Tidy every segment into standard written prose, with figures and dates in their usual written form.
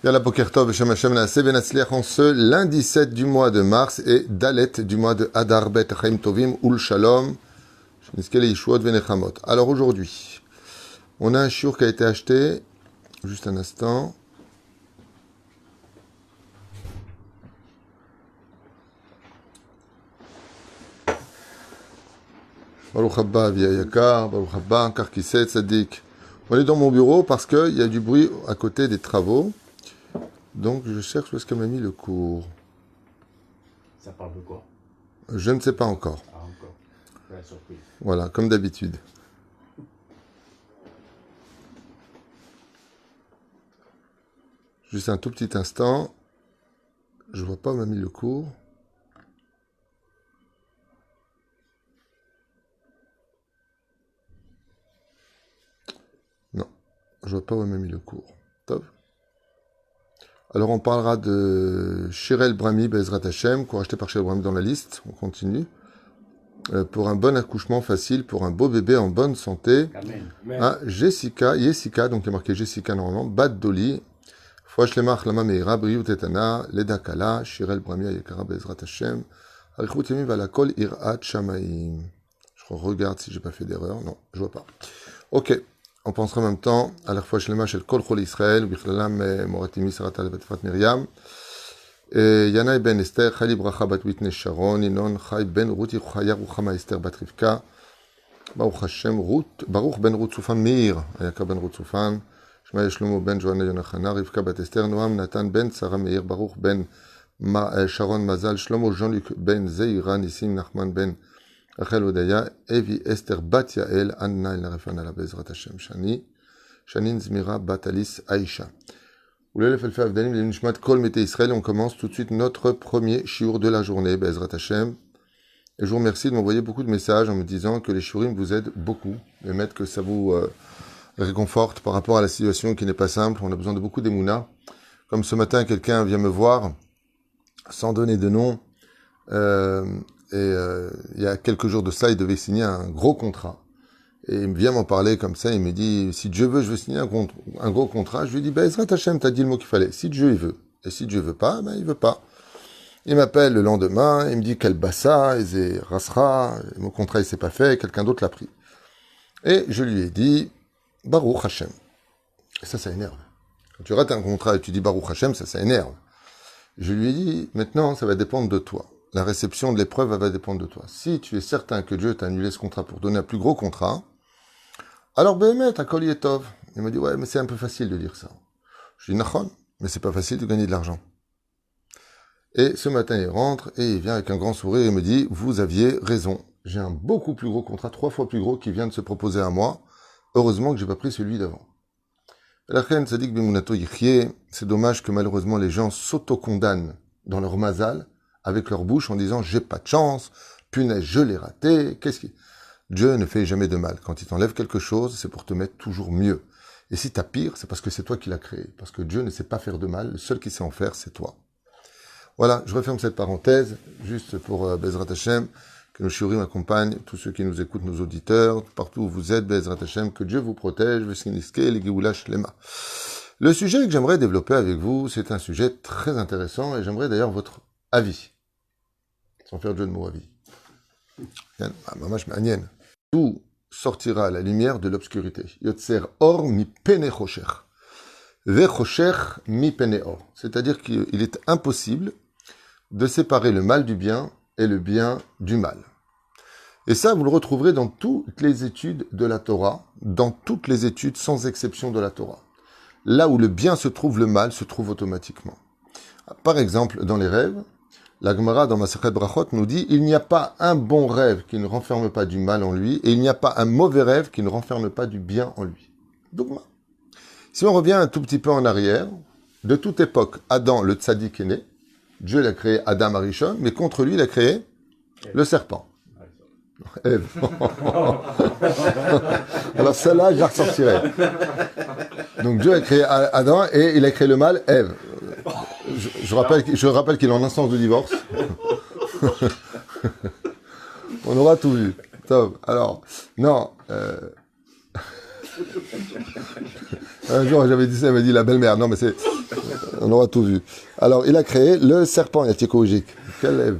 Yalla Boker Tov, Shem Hashem Naaseh Venatzliach en ce lundi 7 du mois de mars et Dalet du mois de Adar Bet Chaim Tovim Ul Shalom Shnizke Yeshuot Venechamot. Alors aujourd'hui, on a un shiur qui a été acheté, juste un instant. Baruch Haba Via Yakar, Baruch Haba, Karkisset, Tzadik. On est dans mon bureau parce qu'il y a du bruit à côté des travaux. Donc je cherche où est-ce qu'elle m'a mis le cours. Ça parle de quoi? Je ne sais pas encore. Ah, encore. La surprise. Voilà, comme d'habitude. Juste un tout petit instant. Je vois pas où m'a mis le cours. Non, je vois pas où m'a mis le cours. Top. Alors on parlera de Shirel Brahmi Bezrat Hashem, cours acheté par Shirel Brahmi dans la liste. On continue. Pour un bon accouchement facile, pour un beau bébé en bonne santé. Amen. Ah, Jessica, donc il y a marqué Jessica normalement, Bad Doli, Fouach Lemach Lama Meira, Briou Tetana, Leda Kala, Shirel Brahmi Ayekara Bezrat Hashem, Arichut Yemi Valakol Irat Shamaim. Je regarde si j'ai pas fait d'erreur. Non, je vois pas. Ok. On pensera en même temps à la fois Shlema Shel Kol Chol Israël, Bichlalam Moratimi Sarata Betfat Miriam, Yanaï Ben Esther, Chali Bracha Bat Witne Sharon, Inon Chai Ben Ruti Chaya Ruchama Esther Bat Rivka, Baruch Hashem Ruth, Baruch Ben Ruth Soufan Meir, Ayaka Ben Ruth Soufan, Shmael Shlomo Ben Johanna Yonachana, Rivka Bat Esther, Noam Nathan Ben Sarah Meir, Baruch Ben Sharon Mazal, Shlomo Jean-Luc Ben Zeira, Nissim Nachman Ben Rachel Odaya, Evi Esther Bat Yael, Anna El Narefana la Bezrat Hashem Shani, Shanin Zmira Bat Alice Aisha. Oulel Felfe Avdanim, les Nishmat Kol Mete Israël. On commence tout de suite notre premier shiur de la journée, Bezrat Hashem. Et je vous remercie de m'envoyer beaucoup de messages en me disant que les shiurim vous aident beaucoup, et mettre que ça vous réconforte par rapport à la situation qui n'est pas simple. On a besoin de beaucoup d'émouna. Comme ce matin, quelqu'un vient me voir, sans donner de nom, il y a quelques jours de ça, il devait signer un gros contrat. Et il vient m'en parler comme ça, il me dit, si Dieu veut, je veux signer un gros contrat. Je lui dis, Ezrat Hashem, t'as dit le mot qu'il fallait. Si Dieu, il veut. Et si Dieu veut pas, ben, il veut pas. Il m'appelle le lendemain, il me dit, Kalbassa, et Rasra, mon contrat, il s'est pas fait, quelqu'un d'autre l'a pris. Et je lui ai dit, Baruch Hashem. Et ça énerve. Quand tu rates un contrat et tu dis Baruch Hashem, ça énerve. Je lui ai dit, maintenant, ça va dépendre de toi. La réception de l'épreuve, elle va dépendre de toi. Si tu es certain que Dieu t'a annulé ce contrat pour donner un plus gros contrat, alors Béhémet, à Kol Yetov. Il m'a dit, ouais, mais c'est un peu facile de dire ça. Je dis, Nachon, mais c'est pas facile de gagner de l'argent. Et ce matin, il rentre et il vient avec un grand sourire et me dit, vous aviez raison. J'ai un beaucoup plus gros contrat, 3 fois plus gros, qui vient de se proposer à moi. Heureusement que j'ai pas pris celui d'avant. La reine Sadik Bimunato Yichye, c'est dommage que malheureusement les gens s'auto-condamnent dans leur mazal, avec leur bouche en disant, j'ai pas de chance, punaise, je l'ai raté, Dieu ne fait jamais de mal. Quand il t'enlève quelque chose, c'est pour te mettre toujours mieux. Et si t'as pire, c'est parce que c'est toi qui l'as créé. Parce que Dieu ne sait pas faire de mal. Le seul qui sait en faire, c'est toi. Voilà, je referme cette parenthèse, juste pour Bezrat Hashem, que nos shiurim accompagnent tous ceux qui nous écoutent, nos auditeurs, partout où vous êtes, Bezrat Hashem, que Dieu vous protège, le sujet que j'aimerais développer avec vous, c'est un sujet très intéressant, et j'aimerais d'ailleurs votre avis. Sans faire de jeu de mots, avis. Maman, je m'anienne. D'où sortira la lumière de l'obscurité. Yotzer or mi pene chosher. Ve chosher mi pene or. C'est-à-dire qu'il est impossible de séparer le mal du bien et le bien du mal. Et ça, vous le retrouverez dans toutes les études de la Torah, dans toutes les études sans exception de la Torah. Là où le bien se trouve, le mal se trouve automatiquement. Par exemple, dans les rêves, la Gemara dans Masechet Brachot nous dit, il n'y a pas un bon rêve qui ne renferme pas du mal en lui, et il n'y a pas un mauvais rêve qui ne renferme pas du bien en lui. Dogma. Si on revient un tout petit peu en arrière, de toute époque, Adam, le tzaddik, est né. Dieu l'a créé Adam Arishon, mais contre lui, il a créé le serpent. Ève. Alors celle-là, je la ressortirai. Donc Dieu a créé Adam et il a créé le mal, Ève. Je rappelle qu'il est en instance de divorce. On aura tout vu. Top. Alors, non. Un jour, j'avais dit ça, elle m'a dit la belle-mère. Non, mais On aura tout vu. Alors, il a créé le serpent écologique. Quel lève.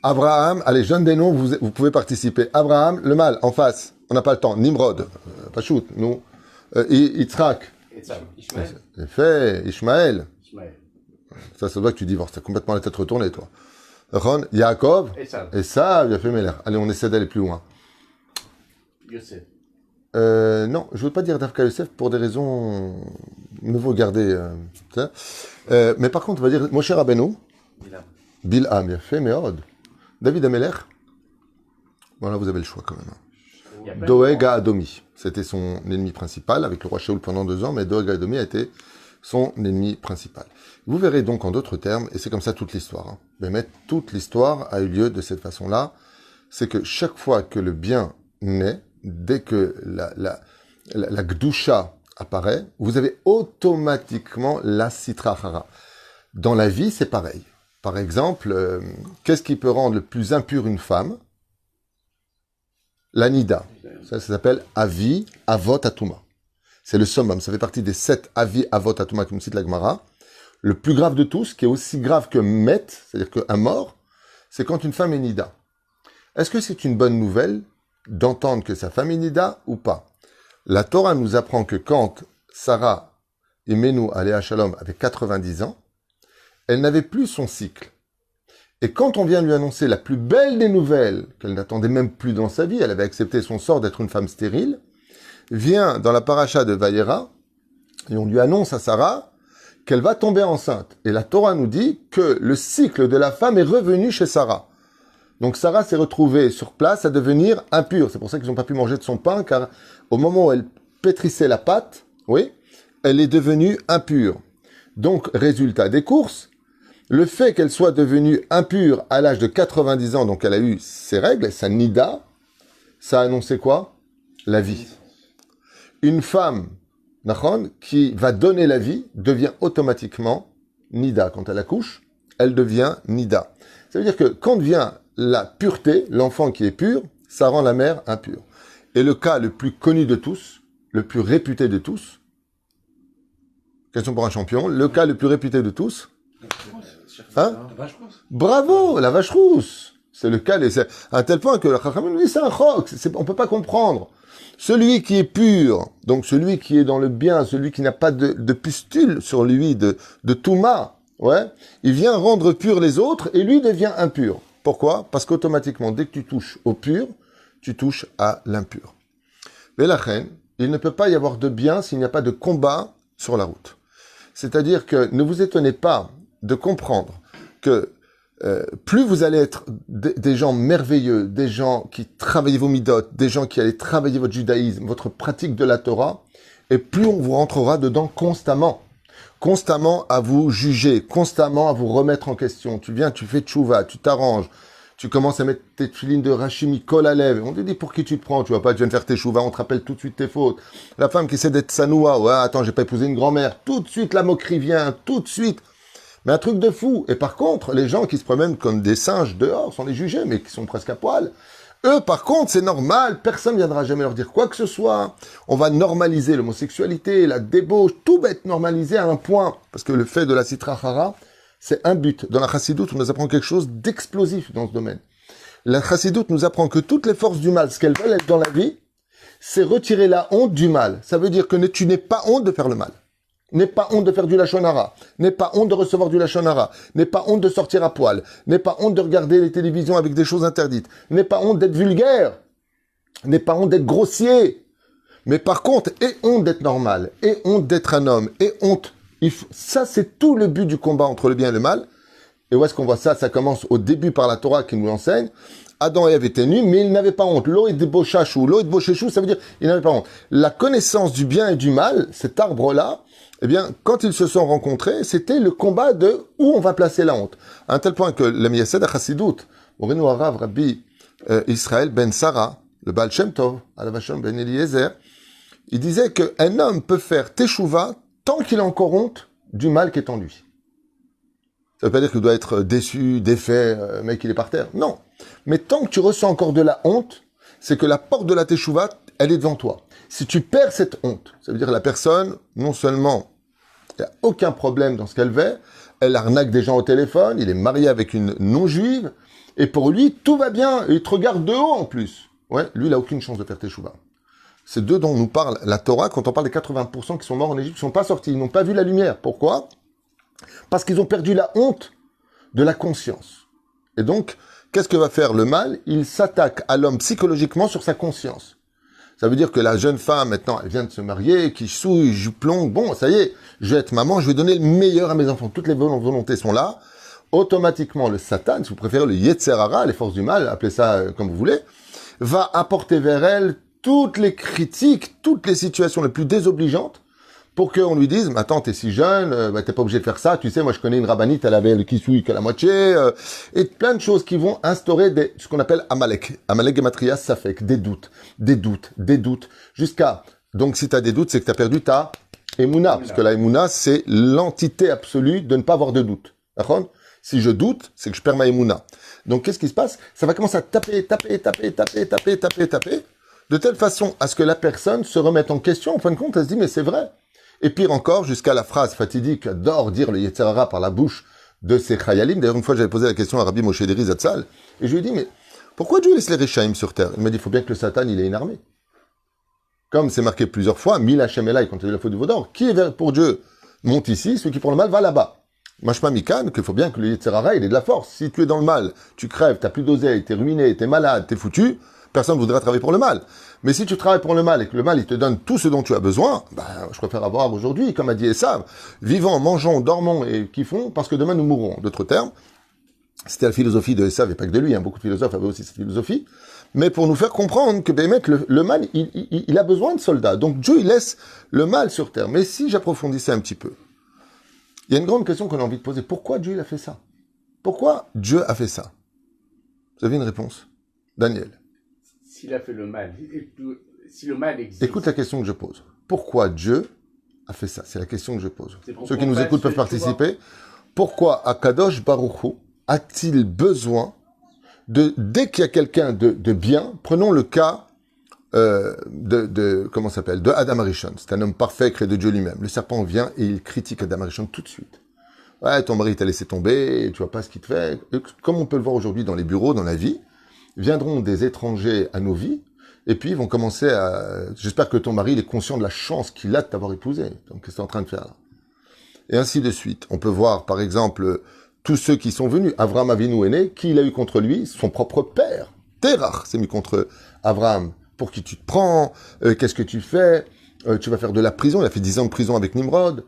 Abraham, allez, je donne des noms, vous pouvez participer. Abraham, le mâle, en face. On n'a pas le temps. Nimrod, pas shoot, nous. Yitzhak. Ishmael. C'est fait. Ishmaël. Ishmael. Ça doit que tu divorces. T'as complètement la tête retournée, toi. Ron, Yaakov. Et ça, il a fait Méler. Allez, on essaie d'aller plus loin. Yosef. Non, je veux pas dire Davka Yosef pour des raisons. Mieux vaut garder. Mais par contre, on va dire Moshe Rabbeinu. Bilham, il a fait Méod. David Ameler. Bon, là, vous avez le choix quand même. Doeg à Adomi. C'était son ennemi principal, avec le roi Shaoul pendant 2 ans, mais Doeg à Adomi a été son ennemi principal. Vous verrez donc en d'autres termes, et c'est comme ça toute l'histoire. Mais toute l'histoire a eu lieu de cette façon-là. C'est que chaque fois que le bien naît, dès que la Gdusha apparaît, vous avez automatiquement la Sitra Hara. Dans la vie, c'est pareil. Par exemple, qu'est-ce qui peut rendre le plus impur une femme? La Nida. Ça s'appelle Avi Avot Atuma. C'est le summum. Ça fait partie des 7 Avi Avot Atuma, comme cite la Gemara. Le plus grave de tous, qui est aussi grave que Met, c'est-à-dire qu'un mort, c'est quand une femme est Nida. Est-ce que c'est une bonne nouvelle d'entendre que sa femme est Nida ou pas? La Torah nous apprend que quand Sarah Imenu Aléa Shalom avait 90 ans, elle n'avait plus son cycle. Et quand on vient lui annoncer la plus belle des nouvelles, qu'elle n'attendait même plus dans sa vie, elle avait accepté son sort d'être une femme stérile, vient dans la paracha de Vayera, et on lui annonce à Sarah qu'elle va tomber enceinte. Et la Torah nous dit que le cycle de la femme est revenu chez Sarah. Donc Sarah s'est retrouvée sur place à devenir impure. C'est pour ça qu'ils n'ont pas pu manger de son pain, car au moment où elle pétrissait la pâte, oui, elle est devenue impure. Donc, résultat des courses, le fait qu'elle soit devenue impure à l'âge de 90 ans, donc elle a eu ses règles, sa nida, ça a annoncé quoi? La vie. Une femme, nachon, qui va donner la vie, devient automatiquement nida. Quand elle accouche, elle devient nida. Ça veut dire que quand vient la pureté, l'enfant qui est pur, ça rend la mère impure. Et le cas le plus connu de tous, le plus réputé de tous, question pour un champion, le cas le plus réputé de tous, hein? La vache rousse. Bravo, la vache rousse. C'est le cas, c'est à tel point que le Chachamim nous dit c'est un chok, on peut pas comprendre. Celui qui est pur, donc celui qui est dans le bien, celui qui n'a pas de pustule sur lui, de touma, ouais, il vient rendre pur les autres et lui devient impur. Pourquoi? Parce qu'automatiquement, dès que tu touches au pur, tu touches à l'impur. Mais la reine, il ne peut pas y avoir de bien s'il n'y a pas de combat sur la route. C'est-à-dire que ne vous étonnez pas de comprendre que plus vous allez être des gens merveilleux, des gens qui travaillez vos midot, des gens qui allez travailler votre judaïsme, votre pratique de la Torah, et plus on vous rentrera dedans constamment. Constamment à vous juger, constamment à vous remettre en question. Tu viens, tu fais tchouva, tu t'arranges, tu commences à mettre tes filines de rachimi, colle à lèvres. On te dit pour qui tu te prends, tu vas pas, tu viens de faire tes chouvas, on te rappelle tout de suite tes fautes. La femme qui essaie d'être sanoua, ouais, attends, j'ai pas épousé une grand-mère, tout de suite la moquerie vient, tout de suite. Mais un truc de fou. Et par contre, les gens qui se promènent comme des singes dehors sont les jugés, mais qui sont presque à poil. Eux, par contre, c'est normal, personne ne viendra jamais leur dire quoi que ce soit. On va normaliser l'homosexualité, la débauche, tout va être normalisé à un point. Parce que le fait de la Sitra Hara, c'est un but. Dans la Chassidoute, on nous apprend quelque chose d'explosif dans ce domaine. La Chassidoute nous apprend que toutes les forces du mal, ce qu'elles veulent être dans la vie, c'est retirer la honte du mal. Ça veut dire que tu n'es pas honte de faire le mal. N'aie pas honte de faire du Lachon Hara. N'aie pas honte de recevoir du Lachon Hara. N'aie pas honte de sortir à poil. N'aie pas honte de regarder les télévisions avec des choses interdites. N'aie pas honte d'être vulgaire. N'aie pas honte d'être grossier. Mais par contre, aie honte d'être normal. Aie honte d'être un homme. Aie honte. Ça, c'est tout le but du combat entre le bien et le mal. Et où est-ce qu'on voit ça? Ça commence au début par la Torah qui nous l'enseigne. Adam et Ève étaient nus, mais ils n'avaient pas honte. Loïd Bochachou. Loïd Bochachou, ça veut dire ils n'avaient pas honte. La connaissance du bien et du mal, cet arbre-là, eh bien, quand ils se sont rencontrés, c'était le combat de où on va placer la honte. À un tel point que le Miyased HaChassidut, Morenu Harav Rabbi Israël ben Sarah, le Baal Shem Tov, Alavashon ben Eliezer, il disait qu'un homme peut faire teshuva tant qu'il a encore honte du mal qui est en lui. Ça veut pas dire qu'il doit être déçu, défait, mec, il est par terre. Non. Mais tant que tu ressens encore de la honte, c'est que la porte de la teshuva, elle est devant toi. Si tu perds cette honte, ça veut dire que la personne, non seulement Il n'y a aucun problème dans ce qu'elle fait. Elle arnaque des gens au téléphone, il est marié avec une non-juive, et pour lui, tout va bien, et il te regarde de haut en plus. Ouais, lui, il n'a aucune chance de faire teshuva. C'est d'eux dont nous parle la Torah quand on parle des 80% qui sont morts en Égypte, qui ne sont pas sortis, ils n'ont pas vu la lumière. Pourquoi? Parce qu'ils ont perdu la honte de la conscience. Et donc, qu'est-ce que va faire le mal? Il s'attaque à l'homme psychologiquement sur sa conscience. Ça veut dire que la jeune femme, maintenant, elle vient de se marier, qui souille, juplon, bon, ça y est, je vais être maman, je vais donner le meilleur à mes enfants. Toutes les volontés sont là. Automatiquement, le Satan, si vous préférez le Yetzer Hara, les forces du mal, appelez ça comme vous voulez, va apporter vers elle toutes les critiques, toutes les situations les plus désobligeantes pour qu'on lui dise, mais attends, t'es si jeune, t'es pas obligé de faire ça, tu sais, moi je connais une rabbinite, elle avait le kissoui qu'à la moitié, et plein de choses qui vont instaurer ce qu'on appelle Amalek. Amalek Gematria Safek, des doutes, jusqu'à, donc si t'as des doutes, c'est que t'as perdu ta Emouna, parce que la Emouna, c'est l'entité absolue de ne pas avoir de doute. D'accord? Si je doute, c'est que je perds ma Emouna. Donc qu'est-ce qui se passe? Ça va commencer à taper, de telle façon à ce que la personne se remette en question, en fin de compte, elle se dit, mais c'est vrai. Et pire encore, jusqu'à la phrase fatidique qu'adore dire le Yetzer Hara par la bouche de ses Chayalim. D'ailleurs, une fois, j'avais posé la question à Rabbi Moshe Deri Zatzal, et je lui ai dit, mais pourquoi Dieu laisse les Réchaïm sur terre? Il m'a dit, il faut bien que le Satan, il ait une armée. Comme c'est marqué plusieurs fois, Mil Hashem Elai, quand il y a la faute du Vaudor, qui est pour Dieu monte ici, celui qui pour le mal va là-bas. Mashma Mikan, qu'il faut bien que le Yetzer Hara, il ait de la force. Si tu es dans le mal, tu crèves, t'as plus d'oseille, t'es ruiné, t'es malade, t'es foutu, personne ne voudra travailler pour le mal. Mais si tu travailles pour le mal et que le mal, il te donne tout ce dont tu as besoin, je préfère avoir aujourd'hui, comme a dit Esav, vivons, mangeons, dormons et kiffons, parce que demain nous mourrons. D'autres termes, c'était la philosophie de Esav et pas que de lui, beaucoup de philosophes avaient aussi cette philosophie, mais pour nous faire comprendre que le mal, il a besoin de soldats. Donc Dieu, il laisse le mal sur terre. Mais si j'approfondissais un petit peu, il y a une grande question qu'on a envie de poser. Pourquoi Dieu il a fait ça? Pourquoi Dieu a fait ça? Vous avez une réponse? Daniel. S'il a fait le mal, si le mal existe... Écoute la question que je pose. Pourquoi Dieu a fait ça? C'est la question que je pose. Ceux qui nous écoutent peuvent participer. Pourquoi Akadosh Baruch Hu a-t-il besoin dès qu'il y a quelqu'un de bien, prenons le cas comment ça s'appelle, de Adam Arishon. C'est un homme parfait créé de Dieu lui-même. Le serpent vient et il critique Adam Arishon tout de suite. Ouais, ton mari t'a laissé tomber, tu vois pas ce qu'il te fait. Et comme on peut le voir aujourd'hui dans les bureaux, dans la vie, viendront des étrangers à nos vies, et puis ils vont commencer à... J'espère que ton mari il est conscient de la chance qu'il a de t'avoir épousé. Donc, qu'est-ce que tu es en train de faire là? Et ainsi de suite. On peut voir, par exemple, tous ceux qui sont venus. Avraham Avinu est né, qui il a eu contre lui? Son propre père. Terach s'est mis contre Avraham. Pour qui tu te prends? Qu'est-ce que tu fais? Tu vas faire de la prison. Il a fait 10 ans de prison avec Nimrod.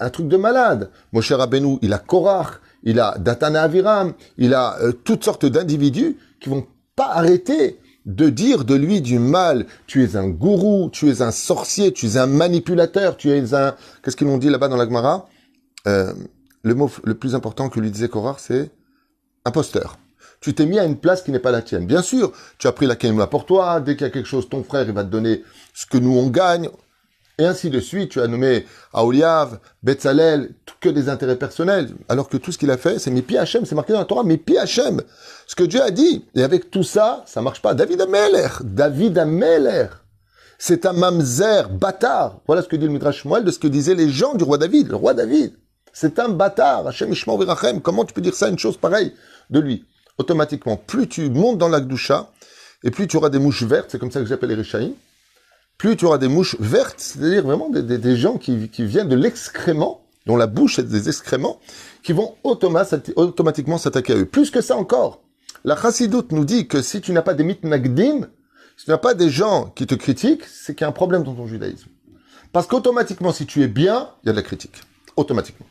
Un truc de malade. Moshe Rabbeinu, il a Korach, il a Datan et Aviram, il a toutes sortes d'individus qui vont pas arrêter de dire de lui du mal. Tu es un gourou, tu es un sorcier, tu es un manipulateur, tu es un... Qu'est-ce qu'ils m'ont dit là-bas dans la Gemara? Le mot le plus important que lui disait Korach, c'est imposteur. Tu t'es mis à une place qui n'est pas la tienne. Bien sûr, tu as pris la Kémoula pour toi. Dès qu'il y a quelque chose, ton frère, il va te donner ce que nous, on gagne. Et ainsi de suite. Tu as nommé Aouliav, Betzalel, que des intérêts personnels. Alors que tout ce qu'il a fait, c'est Mipi Hachem. C'est marqué dans la Torah, Mipi Hachem. Ce que Dieu a dit. Et avec tout ça, ça marche pas. David Ameler. C'est un mamzer, bâtard. Voilà ce que dit le Midrash Shmuel de ce que disaient les gens du roi David. Le roi David. C'est un bâtard. Hachem Ishmael Virachem. Comment tu peux dire ça, une chose pareille de lui? Automatiquement, plus tu montes dans la Gdusha, et plus tu auras des mouches vertes, c'est comme ça que j'appelle les Réchaïm, plus tu auras des mouches vertes, c'est-à-dire vraiment des gens qui viennent de l'excrément, dont la bouche est des excréments, qui vont automatiquement s'attaquer à eux. Plus que ça encore, la Chassidoute nous dit que si tu n'as pas des mitnagdim, si tu n'as pas des gens qui te critiquent, c'est qu'il y a un problème dans ton judaïsme. Parce qu'automatiquement, si tu es bien, il y a de la critique. Automatiquement.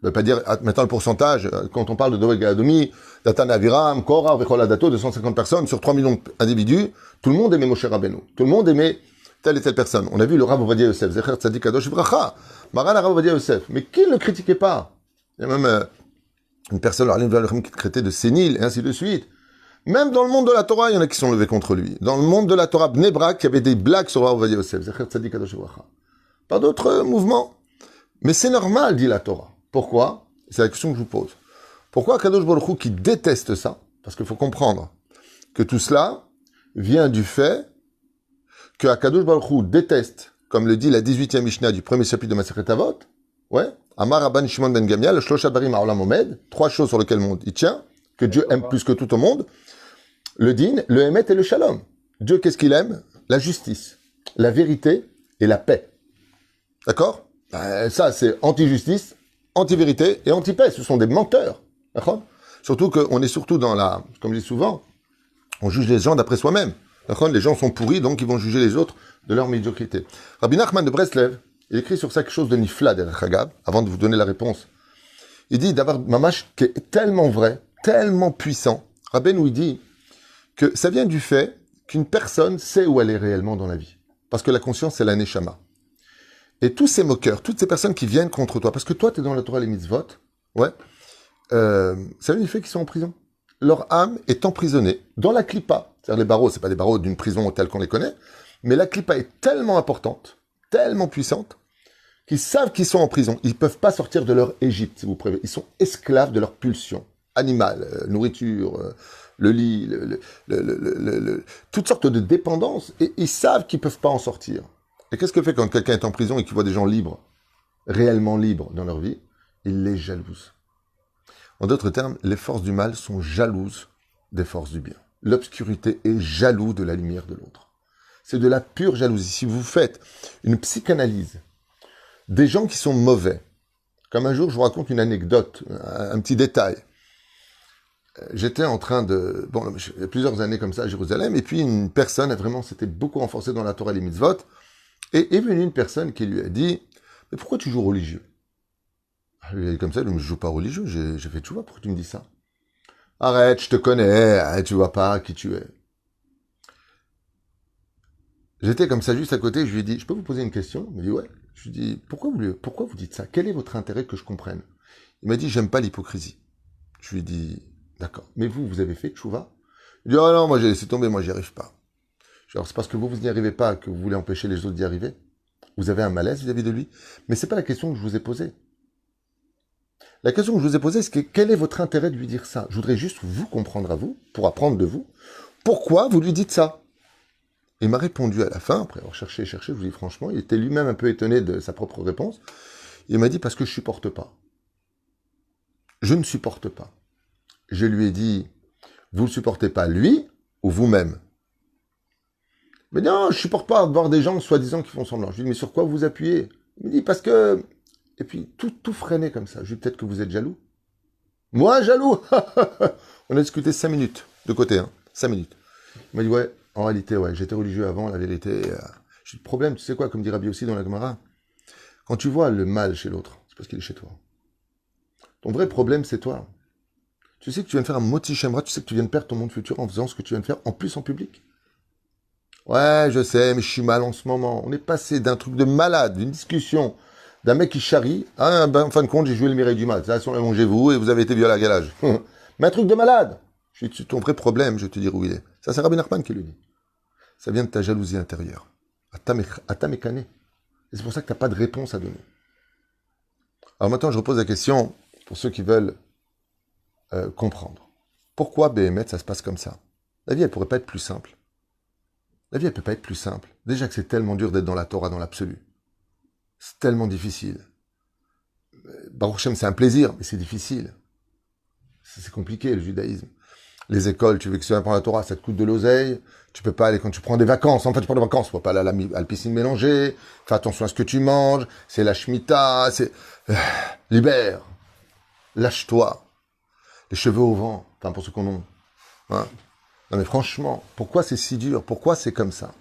Ça veut pas dire, maintenant le pourcentage, quand on parle de Doeg Adomi, Datan Aviram, Korah, Vechol Adato, 250 personnes sur 3 millions d'individus, tout le monde aimait Moshe Rabbeinu. Tout le monde aimait telle et telle personne. On a vu le Rav Ovadia Yosef, Zecher Tzadik Kadosh Bracha, Maran Rav Ovadia Yosef. Mais qui ne le critiquait pas? Il y a même une personne, qui traitait de sénile, et ainsi de suite. Même dans le monde de la Torah, il y en a qui sont levés contre lui. Dans le monde de la Torah, Bnei Brak, il y avait des blagues sur Rav Ovadia Yosef, Zecher Tzadik Kadosh Bracha. Pas d'autres mouvements. Mais c'est normal, dit la Torah. Pourquoi? C'est la question que je vous pose. Pourquoi Kadosh Baruch Hu qui déteste ça? Parce qu'il faut comprendre que tout cela vient du fait que Kadosh Baruch Hu déteste, comme le dit la 18e Mishnah du premier chapitre de Masechet Avot, Ouais. Amar Rabban Shimon ben Gamiel, Shlosha Barim Ha'olam Omed, 3 choses sur lesquelles le monde il tient, que Dieu aime plus que tout au monde, le din, le Emet et le Shalom. Dieu, qu'est-ce qu'il aime? La justice, la vérité et la paix. D'accord? Ça, c'est anti-justice, anti-vérité et anti-paix. Ce sont des menteurs. D'accord? Surtout qu'on est surtout dans la... Comme je dis souvent, on juge les gens d'après soi-même. D'accord? Les gens sont pourris, donc ils vont juger les autres de leur médiocrité. Rabbi Nachman de Breslev, il écrit sur ça quelque chose de nifla, derrière Hagab, avant de vous donner la réponse. Il dit d'avoir mamash qui est tellement vrai, tellement puissant. Rabbeinu, il dit que ça vient du fait qu'une personne sait où elle est réellement dans la vie. Parce que la conscience, c'est la neshama. Et tous ces moqueurs, toutes ces personnes qui viennent contre toi, parce que toi, tu es dans la Torah les mitzvot, ouais, ça vient du fait qu'ils sont en prison. Leur âme est emprisonnée dans la clipa. C'est-à-dire les barreaux, c'est pas des barreaux d'une prison telle qu'on les connaît, mais la clipa est tellement importante, tellement puissante, qu'ils savent qu'ils sont en prison. Ils peuvent pas sortir de leur Égypte, si vous préférez. Ils sont esclaves de leur pulsion animale, nourriture, le lit, toutes sortes de dépendances, et ils savent qu'ils peuvent pas en sortir. Et qu'est-ce que fait quand quelqu'un est en prison et qu'il voit des gens libres, réellement libres dans leur vie? Il les jalouse. En d'autres termes, les forces du mal sont jalouses des forces du bien. L'obscurité est jaloux de la lumière de l'autre. C'est de la pure jalousie. Si vous faites une psychanalyse des gens qui sont mauvais, comme un jour je vous raconte une anecdote, un petit détail. J'étais en train de... Bon, il y a plusieurs années comme ça à Jérusalem, et puis une personne, vraiment, s'était beaucoup renforcée dans la Torah et les mitzvot, et est venue une personne qui lui a dit « Mais pourquoi tu joues religieux ?» Comme ça, je ne joue pas religieux, j'ai fait « Tu vois, pourquoi tu me dis ça ?»« Arrête, je te connais, tu vois pas qui tu es. » J'étais comme ça juste à côté, je lui ai dit « Je peux vous poser une question ?» Il m'a dit « Ouais. » Je lui ai dit « Pourquoi vous dites ça? Quel est votre intérêt que je comprenne ?» Il m'a dit « J'aime pas l'hypocrisie. » Je lui ai dit « D'accord. Mais vous avez fait tchouva ?» Il dit « Oh non, moi j'ai laissé tomber, moi j'y arrive pas. » Alors c'est parce que vous n'y arrivez pas que vous voulez empêcher les autres d'y arriver? Vous avez un malaise vis-à-vis de lui? Mais c'est pas la question que je vous ai posée. La question que je vous ai posée, c'est quel est votre intérêt de lui dire ça? Je voudrais juste vous comprendre à vous, pour apprendre de vous. Pourquoi vous lui dites ça? Il m'a répondu à la fin, après avoir cherché, je vous dis franchement, il était lui-même un peu étonné de sa propre réponse. Il m'a dit parce que je supporte pas. Je ne supporte pas. Je lui ai dit, vous ne supportez pas lui ou vous-même? Mais non, je supporte pas voir des gens soi-disant qui font semblant. Je lui ai dit, mais sur quoi vous appuyez? Il me dit, parce que... Et puis, tout freiné comme ça. Je lui ai dit, peut-être que vous êtes jaloux. Moi, jaloux? On a discuté 5 minutes, de côté, 5 minutes. Il m'a dit, ouais, en réalité, ouais, j'étais religieux avant, la vérité... J'ai le problème, tu sais quoi, comme dit Rabbi aussi dans la Gemara, quand tu vois le mal chez l'autre, c'est parce qu'il est chez toi. Ton vrai problème, c'est toi. Tu sais que tu viens de faire un moti shemra, tu sais que tu viens de perdre ton monde futur en faisant ce que tu viens de faire, en plus en public. Ouais, je sais, mais je suis mal en ce moment. On est passé d'un truc de malade, d'une discussion, d'un mec qui charrie, en fin de compte, j'ai joué le Mireille du mal. Ça, on l'a mangé vous et vous avez été violé à galage. Mais un truc de malade. Je dis, ton vrai problème, je te dis où il est. Ça, c'est Rabbi Nachman qui le dit. Ça vient de ta jalousie intérieure. À ta mécané. Et c'est pour ça que tu n'as pas de réponse à donner. Alors maintenant, je repose la question pour ceux qui veulent comprendre. Pourquoi, Béhémet, ça se passe comme ça? La vie, elle pourrait pas être plus simple. La vie, elle peut pas être plus simple. Déjà que c'est tellement dur d'être dans la Torah, dans l'absolu. C'est tellement difficile. Baruch Hashem, c'est un plaisir, mais c'est difficile. C'est compliqué, le judaïsme. Les écoles, tu veux que tu apprends la Torah, ça te coûte de l'oseille. Tu peux pas aller quand tu prends des vacances. En fait, tu prends des vacances, tu peux pas aller à la piscine mélangée. Fais attention à ce que tu manges. C'est la Shemitah. C'est... libère. Lâche-toi. Les cheveux au vent. Enfin, pour ceux qu'on ont. Hein? Non, mais franchement, pourquoi c'est si dur? Pourquoi c'est comme ça?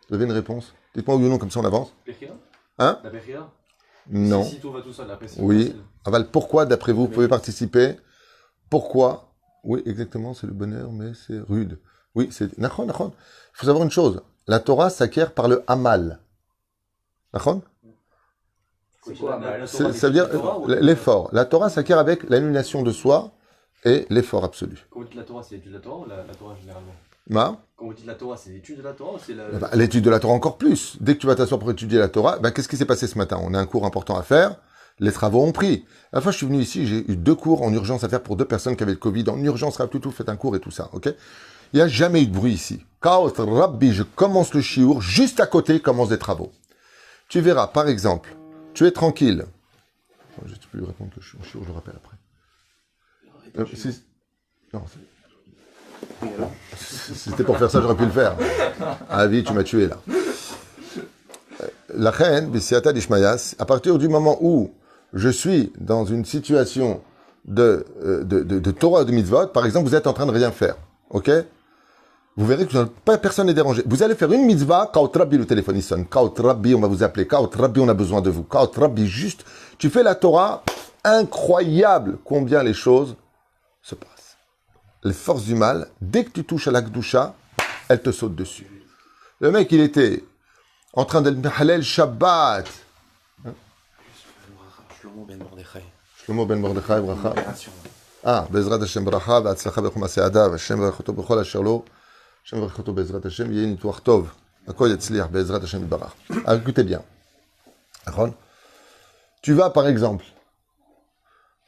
Vous avez une réponse? Dites-moi oui ou non, comme ça on avance. Hein? La Bechira? Non. Si tout va tout seul, après, oui. Aval, pourquoi, d'après vous, vous pouvez participer? Pourquoi? Oui, exactement, c'est le bonheur, mais c'est rude. Oui, c'est... Nachon. Il faut savoir une chose. La Torah s'acquiert par le Hamal. Nachon? C'est quoi, ça veut dire l'effort. La Torah s'acquiert avec l'annulation de soi et l'effort absolu. Quand vous dites la Torah, c'est l'étude de la Torah ou la Torah généralement? Quand vous dites la Torah, c'est l'étude de la Torah ou c'est la... L'étude de la Torah encore plus. Dès que tu vas t'asseoir pour étudier la Torah, qu'est-ce qui s'est passé ce matin? On a un cours important à faire. Les travaux ont pris. La fois je suis venu ici, j'ai eu 2 cours en urgence à faire pour 2 personnes qui avaient le Covid. En urgence, tout, faites un cours et tout ça, ok? Il n'y a jamais eu de bruit ici. Chaos, Rabbi, je commence le chiour, juste à côté commencent des travaux. Tu verras, par exemple, tu es tranquille. Je ne peux lui répondre que je suis je le rappelle après. Non, si c'était pour faire ça, j'aurais pu le faire. Ah oui, tu m'as tué là. La reine, Bessiata d'Ishmaïas, à partir du moment où je suis dans une situation de Torah de mitzvot, par exemple, vous êtes en train de rien faire, ok? Vous verrez que personne n'est dérangé. Vous allez faire une mitzvah, Kaut Rabbi, le téléphone il sonne. Kaut Rabbi, on va vous appeler. Kaut Rabbi, on a besoin de vous. Kaut Rabbi, juste, tu fais la Torah, incroyable combien les choses se passent. Les forces du mal, dès que tu touches à la Kedusha, elles te sautent dessus. Le mec, il était en train de Halel Shabbat. Shlomo ben Mordechai. Shlomo ben Mordechai, bracha. Ah, Bezrat Hashem bracha, v'atzlacha b'chom ha'se'ada, v'Hashem v'achoto b'chol asher lo. Hashem v'achoto Bezrat Hashem, yeh nitouach tov. Akol yatzliach, Bezrat Hashem yitbarach. Alors, écoutez bien. Tu vas, par exemple,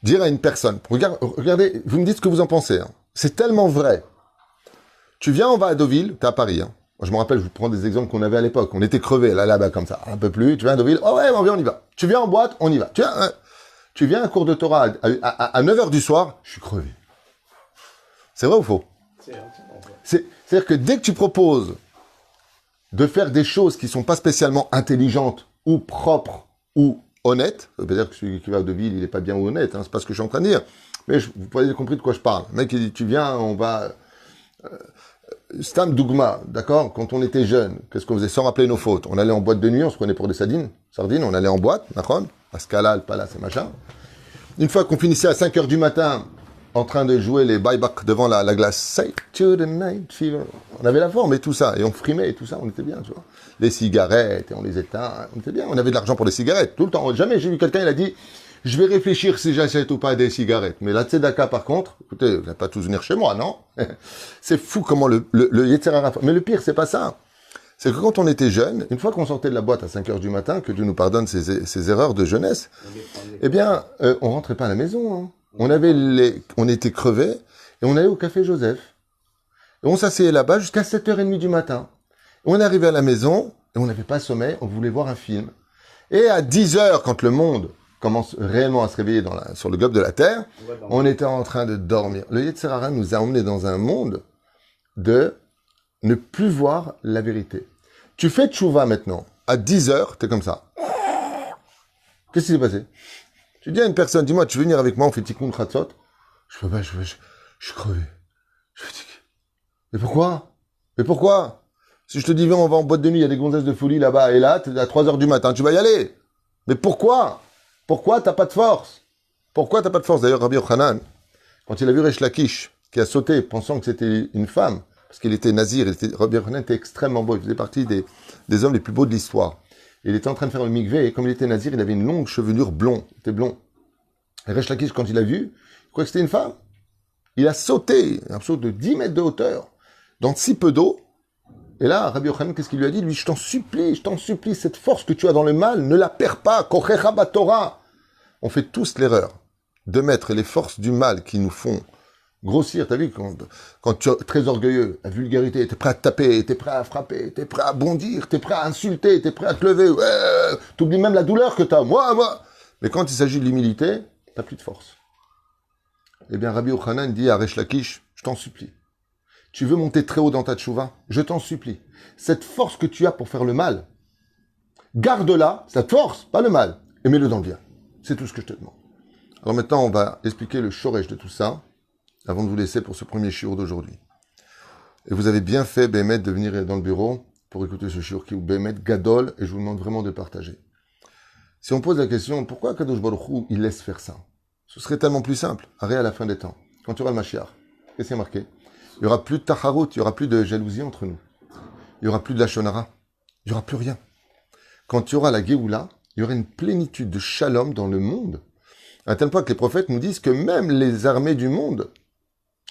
dire à une personne, regardez, vous me dites ce que vous en pensez. Hein. C'est tellement vrai. Tu viens, on va à Deauville, t'es à Paris. Hein. Moi, je me rappelle, je vous prends des exemples qu'on avait à l'époque. On était crevés, là-bas, comme ça. Un peu plus. Tu viens à Deauville, oh ouais, on vient, on y va. Tu viens en boîte, on y va. Tu viens à un cours de Torah à 9h du soir, je suis crevé. C'est vrai ou faux? C'est-à-dire que dès que tu proposes de faire des choses qui ne sont pas spécialement intelligentes ou propres ou honnêtes, ça veut pas dire que celui qui va à Deauville, il n'est pas bien ou honnête, hein, c'est pas ce que je suis en train de dire. Mais vous avez compris de quoi je parle. Le mec, il dit, tu viens, on va... Stam Dougma, d'accord? Quand on était jeune, qu'est-ce qu'on faisait sans rappeler nos fautes? On allait en boîte de nuit, on se prenait pour des sardines, on allait en boîte, d'accord? À Scala, le Palace et machin. Une fois qu'on finissait à 5h du matin, en train de jouer les buyback devant la glace, say to the night fever. On avait la forme et tout ça, et on frimait et tout ça, on était bien, tu vois. Les cigarettes, et on les éteint, on était bien, on avait de l'argent pour les cigarettes, tout le temps. Jamais j'ai vu quelqu'un, il a dit, je vais réfléchir si j'achète ou pas des cigarettes. Mais la tzedaka, par contre, écoutez, vous n'allez pas tous venir chez moi, non? C'est fou comment le Yetzer Hara... Mais le pire, c'est pas ça. C'est que quand on était jeune, une fois qu'on sortait de la boîte à 5h du matin, que Dieu nous pardonne ces erreurs de jeunesse, eh bien, on rentrait pas à la maison. Hein. On était crevés, et on allait au Café Joseph. Et on s'asseyait là-bas jusqu'à 7h30 du matin. Et on arrivait à la maison, et on n'avait pas sommeil, on voulait voir un film. Et à 10h, quand le monde commence réellement à se réveiller sur le globe de la Terre, on était en train de dormir. Le Yetzer Hara nous a emmenés dans un monde de ne plus voir la vérité. Tu fais tchouva maintenant. À 10h, t'es comme ça. Qu'est-ce qui s'est passé? Tu dis à une personne, dis-moi, tu veux venir avec moi, on fait tikkun chatzot? Je peux pas, je suis crevé. Je suis fatigué. Mais pourquoi? Mais pourquoi? Si je te dis, viens, on va en boîte de nuit, il y a des gonzesses de folie là-bas, et là, t'es à 3h du matin, tu vas y aller. Mais pourquoi? Pourquoi t'as pas de force? Pourquoi t'as pas de force? D'ailleurs, Rabbi Yochanan, quand il a vu Resh Lakish, qui a sauté, pensant que c'était une femme, parce qu'il était nazir, Rabbi Yochanan était extrêmement beau, il faisait partie des hommes les plus beaux de l'histoire. Il était en train de faire le mikvé, et comme il était nazir, il avait une longue chevelure blonde, il était blond. Et Resh Lakish, quand il a vu, il croyait que c'était une femme. Il a sauté, un saut de 10 mètres de hauteur, dans si peu d'eau. Et là, Rabbi Yochanan, qu'est-ce qu'il lui a dit? Lui, je t'en supplie, cette force que tu as dans le mal, ne la perds pas. Kochecha batorah. On fait tous l'erreur de mettre les forces du mal qui nous font grossir. T'as vu, quand tu es très orgueilleux, la vulgarité, t'es prêt à te taper, t'es prêt à frapper, t'es prêt à bondir, t'es prêt à insulter, t'es prêt à te lever. Ouais, t'oublies même la douleur que t'as. Moi. Mais quand il s'agit de l'humilité, t'as plus de force. Eh bien, Rabbi Yochanan dit à Resh Lakish, je t'en supplie. Tu veux monter très haut dans ta tchouva? Je t'en supplie. Cette force que tu as pour faire le mal, garde-la, cette force, pas le mal, et mets-le dans le bien. C'est tout ce que je te demande. Alors maintenant, on va expliquer le shoresh de tout ça, avant de vous laisser pour ce premier shiur d'aujourd'hui. Et vous avez bien fait, Bémet, de venir dans le bureau pour écouter ce shiur qui est Bémet Gadol, et je vous demande vraiment de partager. Si on pose la question, pourquoi Kadosh Baruch Hu, il laisse faire ça? Ce serait tellement plus simple, arrêt à la fin des temps. Quand tu auras le Mashiach, qu'est-ce qui est marqué? Il n'y aura plus de tacharut, il n'y aura plus de jalousie entre nous. Il n'y aura plus de la shonara. Il n'y aura plus rien. Quand il y aura la Géoula, il y aura une plénitude de shalom dans le monde. À tel point que les prophètes nous disent que même les armées du monde,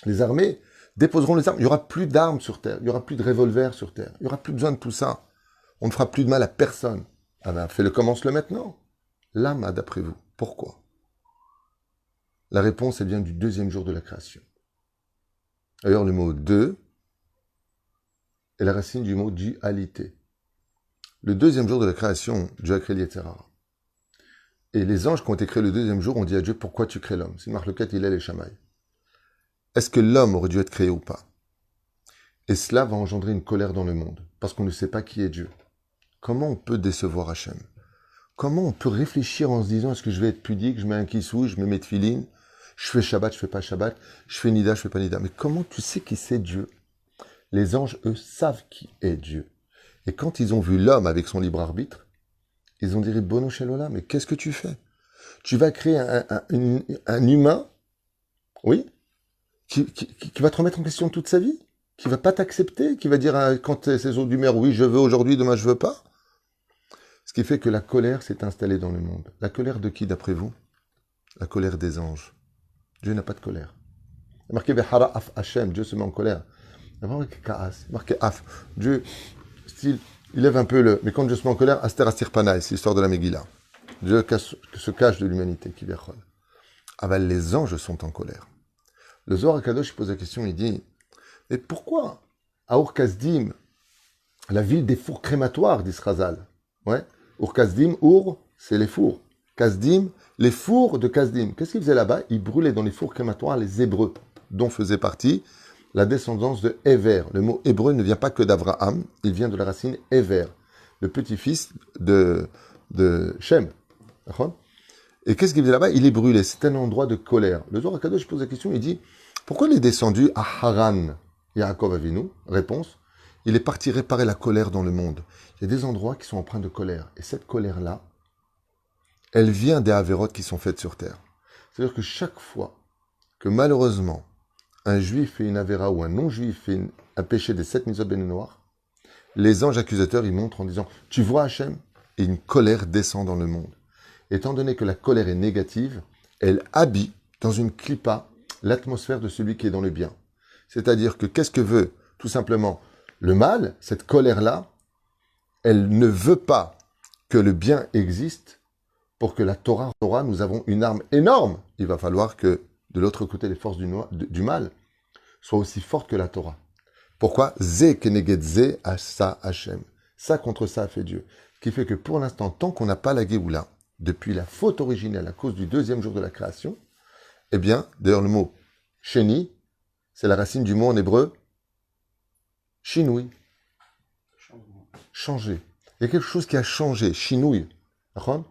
les armées déposeront les armes. Il n'y aura plus d'armes sur terre. Il n'y aura plus de revolvers sur terre. Il n'y aura plus besoin de tout ça. On ne fera plus de mal à personne. Ah ben, fais-le, commence-le maintenant. Lama, d'après vous. Pourquoi? La réponse, elle vient du deuxième jour de la création. D'ailleurs, le mot « deux » est la racine du mot « dualité ». Le deuxième jour de la création, Dieu a créé le Yetzer Hara. Et les anges qui ont été créés le deuxième jour ont dit à Dieu, pourquoi tu crées l'homme? C'est une marloquette, il est les chamailles. Est-ce que l'homme aurait dû être créé ou pas? Et cela va engendrer une colère dans le monde, parce qu'on ne sait pas qui est Dieu. Comment on peut décevoir Hachem? Comment on peut réfléchir en se disant, est-ce que je vais être pudique, je mets un kissou, je me mets tefilin, je fais Shabbat, je fais pas Shabbat, je fais Nida, je fais pas Nida. Mais comment tu sais qui c'est Dieu? Les anges, eux, savent qui est Dieu. Et quand ils ont vu l'homme avec son libre arbitre, ils ont dit, Bono Shelola, mais qu'est-ce que tu fais? Tu vas créer un humain, oui, qui va te remettre en question toute sa vie, qui va pas t'accepter, qui va dire, quand ses eaux d'humeur, oui, je veux aujourd'hui, demain je veux pas. Ce qui fait que la colère s'est installée dans le monde. La colère de qui, d'après vous? La colère des anges. Dieu n'a pas de colère. Il y a marqué Vehara af Hashem, Dieu se met en colère. Il y a marqué Kaas, il y a marqué Af. Dieu, style, il lève un peu le. Mais quand Dieu se met en colère, Aster Astir Panaï, c'est l'histoire de la Megillah. Dieu se cache de l'humanité, qui verra. Aval, les anges sont en colère. Le Zohar Kadosh pose la question, il dit, mais pourquoi à Ur-Kasdim, la ville des fours crématoires d'Israzal, ouais, Ur-Kasdim, c'est les fours. Kasdim, les fours de Kasdim. Qu'est-ce qu'ils faisaient là-bas? Ils brûlaient dans les fours crématoires les Hébreux, dont faisait partie la descendance de Héver. Le mot hébreu ne vient pas que d'Abraham, il vient de la racine Héver, le petit-fils de Shem. Et qu'est-ce qu'il faisait là-bas? Il est brûlé. C'est un endroit de colère. Le Zohar HaKadosh pose la question, il dit, pourquoi il est descendu à Haran, Yaakov Avinu? Réponse, il est parti réparer la colère dans le monde. Il y a des endroits qui sont empreints de colère. Et cette colère-là, elle vient des avérotes qui sont faites sur terre. C'est-à-dire que chaque fois que malheureusement, un juif fait une avéra ou un non-juif fait un péché des 7 mitzvot bénénoirs, les anges accusateurs, ils montrent en disant, tu vois Hachem? Et une colère descend dans le monde. Étant donné que la colère est négative, elle habille dans une clipa l'atmosphère de celui qui est dans le bien. C'est-à-dire que qu'est-ce que veut tout simplement le mal? Cette colère-là, elle ne veut pas que le bien existe. Pour que la Torah, nous avons une arme énorme. Il va falloir que de l'autre côté, les forces du mal soient aussi fortes que la Torah. Pourquoi? Zé keneged zé asa Hashem. Ça contre ça a fait Dieu. Ce qui fait que pour l'instant, tant qu'on n'a pas la Géoula, depuis la faute originelle à cause du deuxième jour de la création, eh bien, d'ailleurs le mot sheni, c'est la racine du mot en hébreu shinui. Changer. Il y a quelque chose qui a changé. Shinui. D'accord?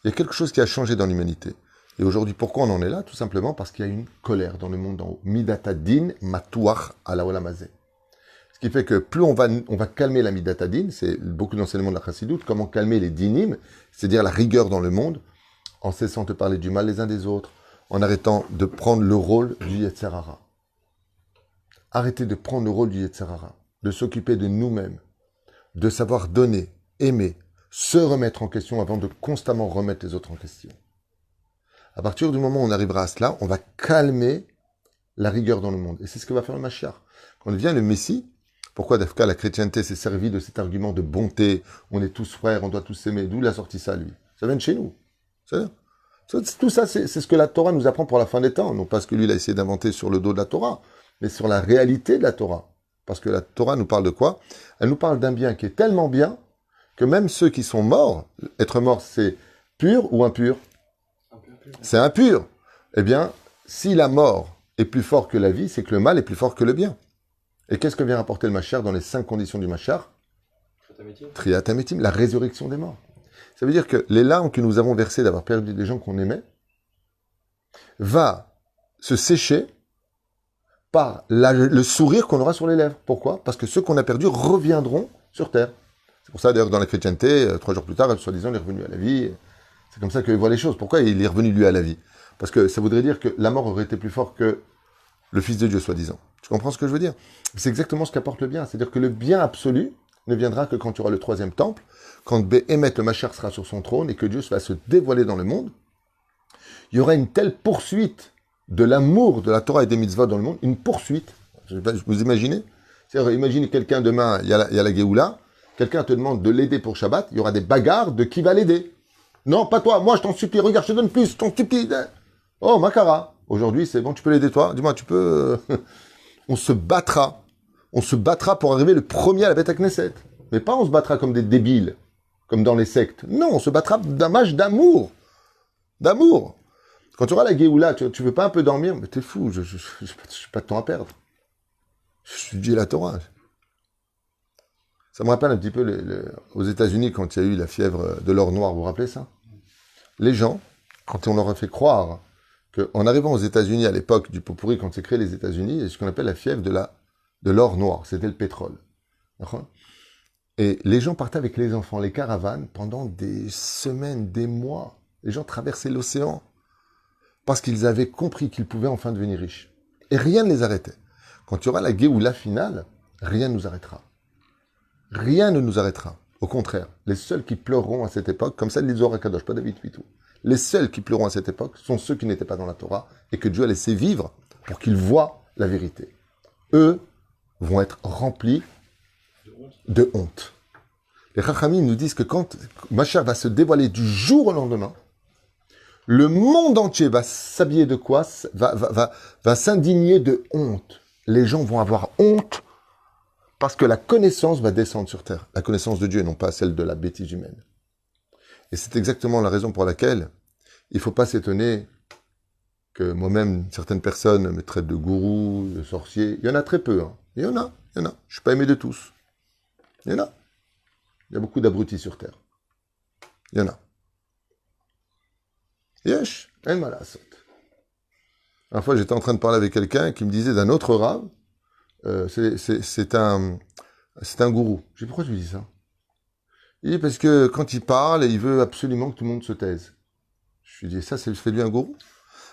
Il y a quelque chose qui a changé dans l'humanité. Et aujourd'hui, pourquoi on en est là? Tout simplement parce qu'il y a une colère dans le monde d'en haut. Midatadin matouach ala olamazé. Ce qui fait que plus on va calmer la midatadin, c'est beaucoup d'enseignements de la chassidoute, comment calmer les dinim, c'est-à-dire la rigueur dans le monde, en cessant de parler du mal les uns des autres, en arrêtant de prendre le rôle du Yetzer Hara. Arrêtez de prendre le rôle du Yetzer Hara, de s'occuper de nous-mêmes, de savoir donner, aimer, se remettre en question avant de constamment remettre les autres en question. À partir du moment où on arrivera à cela, on va calmer la rigueur dans le monde. Et c'est ce que va faire le Mashiach. Quand vient le Messie, pourquoi Dafka, la chrétienté s'est servie de cet argument de bonté, on est tous frères, on doit tous s'aimer, d'où il a sorti ça, lui? Ça vient de chez nous. Tout ça, c'est ce que la Torah nous apprend pour la fin des temps. Non pas ce que lui, il a essayé d'inventer sur le dos de la Torah, mais sur la réalité de la Torah. Parce que la Torah nous parle de quoi? Elle nous parle d'un bien qui est tellement bien que même ceux qui sont morts, être mort, c'est pur ou impur? C'est impur. Eh bien, si la mort est plus fort que la vie, c'est que le mal est plus fort que le bien. Et qu'est-ce que vient rapporter le Machar dans les 5 conditions du Machar? Triat Ametim, la résurrection des morts. Ça veut dire que les larmes que nous avons versées d'avoir perdu des gens qu'on aimait va se sécher par le sourire qu'on aura sur les lèvres. Pourquoi? Parce que ceux qu'on a perdus reviendront sur terre. C'est pour ça, d'ailleurs, dans la chrétienté, 3 jours plus tard, soi-disant, il est revenu à la vie. C'est comme ça qu'il voit les choses. Pourquoi il est revenu, lui, à la vie? Parce que ça voudrait dire que la mort aurait été plus forte que le Fils de Dieu, soi-disant. Tu comprends ce que je veux dire? C'est exactement ce qu'apporte le bien. C'est-à-dire que le bien absolu ne viendra que quand tu auras le 3e temple, quand Béhémet, le Machar, sera sur son trône et que Dieu va se dévoiler dans le monde. Il y aura une telle poursuite de l'amour de la Torah et des mitzvahs dans le monde, une poursuite. Vous imaginez? C'est-à-dire, imaginez quelqu'un demain, il y a la Géoula, quelqu'un te demande de l'aider pour Shabbat, il y aura des bagarres de qui va l'aider. Non, pas toi, moi je t'en supplie, regarde, je te donne plus, je t'en supplie. Oh, Makara, aujourd'hui c'est bon, tu peux l'aider toi, dis-moi, tu peux... On se battra pour arriver le premier à la Beth Knesset. Mais pas on se battra comme des débiles, comme dans les sectes. Non, on se battra d'un match d'amour. D'amour. Quand tu auras la Géoula, tu veux pas un peu dormir? Mais t'es fou, je n'ai pas de temps à perdre. Je dis la Torah. Ça me rappelle un petit peu aux États-Unis quand il y a eu la fièvre de l'or noir, vous vous rappelez ça? Les gens, quand on leur a fait croire qu'en arrivant aux États-Unis à l'époque du pot pourri, quand c'est créé les États-Unis, il y a ce qu'on appelle la fièvre de l'or noir, c'était le pétrole. D'accord? Et les gens partaient avec les enfants, les caravanes, pendant des semaines, des mois. Les gens traversaient l'océan parce qu'ils avaient compris qu'ils pouvaient enfin devenir riches. Et rien ne les arrêtait. Quand il y aura la Géoula finale, rien ne nous arrêtera. Rien ne nous arrêtera. Au contraire, les seuls qui pleureront à cette époque, comme ça le dit Zohar HaKadosh, pas David Pitou, les seuls qui pleureront à cette époque sont ceux qui n'étaient pas dans la Torah et que Dieu a laissé vivre pour qu'ils voient la vérité. Eux vont être remplis de honte. Les Chachamim nous disent que quand Mashiach va se dévoiler du jour au lendemain, le monde entier va s'habiller de quoi? Va s'indigner de honte. Les gens vont avoir honte parce que la connaissance va descendre sur terre. La connaissance de Dieu, non pas celle de la bêtise humaine. Et c'est exactement la raison pour laquelle il ne faut pas s'étonner que moi-même, certaines personnes me traitent de gourou, de sorcier. Il y en a très peu. Hein. Il y en a. Je ne suis pas aimé de tous. Il y en a. Il y a beaucoup d'abrutis sur terre. Il y en a. Yesh, el malasot. Une fois, j'étais en train de parler avec quelqu'un qui me disait d'un autre rave, c'est un gourou. Je dis, pourquoi tu dis ça? Il dit, parce que quand il parle, il veut absolument que tout le monde se taise. Je lui dis, ça, c'est fait lui un gourou?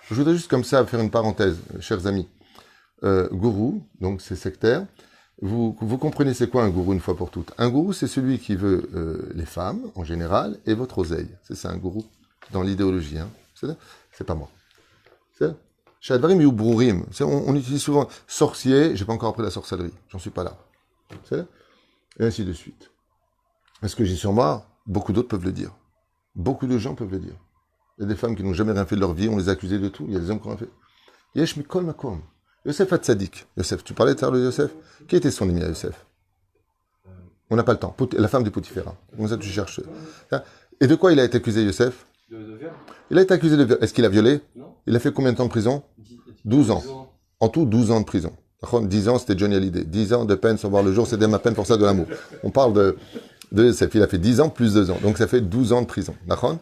Je voudrais juste comme ça faire une parenthèse, chers amis. Gourou, donc c'est sectaire. Vous comprenez c'est quoi un gourou une fois pour toutes? Un gourou, c'est celui qui veut les femmes, en général, et votre oseille. C'est ça, un gourou, dans l'idéologie. Hein. C'est pas moi. C'est Shadvarim yu brourim. On utilise souvent sorcier, j'ai pas encore appris la sorcellerie, j'en suis pas là. Et ainsi de suite. Est-ce que j'ai sur moi? Beaucoup d'autres peuvent le dire. Beaucoup de gens peuvent le dire. Il y a des femmes qui n'ont jamais rien fait de leur vie, on les a accusées de tout. Il y a des hommes qui ont rien fait. Yesh mikol makom. Yosef Hatzadik. Yosef, tu parlais tout à l'heure de Yosef? Qui était son ami à Yosef? On n'a pas le temps. La femme de Potiphera. Comme ça, tu cherches. Et de quoi il a été accusé, Yosef? De viol. Il a été accusé de viol. Est-ce qu'il a violé? Non. Il a fait combien de temps de prison? 12 ans. En tout, 12 ans de prison. 10 ans, c'était Johnny Hallyday. 10 ans de peine sans voir le jour, c'était ma peine pour ça de l'amour. On parle de Yosef. Il a fait 10 ans plus 2 ans. Donc ça fait 12 ans de prison. D'accord?